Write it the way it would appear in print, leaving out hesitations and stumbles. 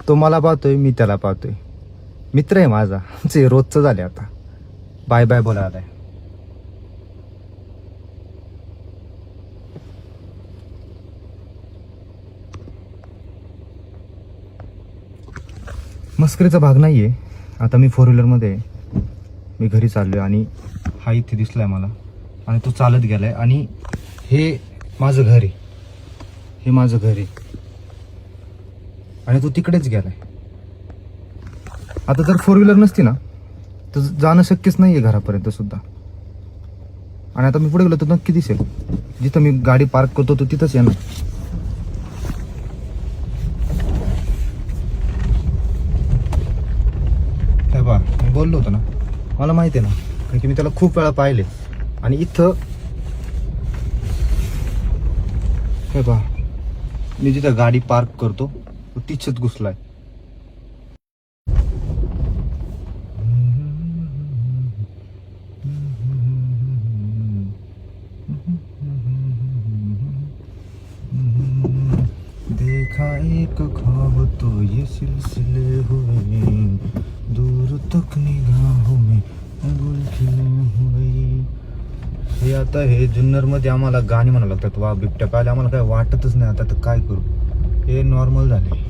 तो मला पाहतोय, मी त्याला पाहतोय. मित्र आहे माझा, जे रोजचं झाले आता. बाय बाय बोला आलाय. मस्करीचा भाग नाहीये. आता मी 4 व्हीलरमध्ये मी घरी चाललोय आणि हा इथे दिसलाय मला आणि तो चालत गेलाय आणि हे माझं घर आहे. हे माझं घर आहे आणि तो तिकडेच गेलाय. आता जर 4 व्हीलर नसती ना तर जाणं शक्यच नाहीये घरापर्यंत सुद्धा. आणि आता मी पुढे गेलो तर नक्की दिसेल. जिथं मी गाडी पार्क करतो तो तिथंच येणार. हे बा, मी बोललो होतो ना, मला माहिती आहे ना, कारण की मी त्याला खूप वेळा पाहिले. आणि इथं हे बा, मी जिथं गाडी पार्क करतो तो तिथेच घुसलाय. देखा एक ख्वाब तो ये सिलसिले हुए, दूर तक निगाहों में गुल खिले हुए. हे आता हे जुन्नर मध्ये आम्हाला गाणी म्हणावं लागतात. वा बिबट्या पाहिलं आम्हाला काय वाटतच नाही. आता तर काय करू, हे नॉर्मल झाले.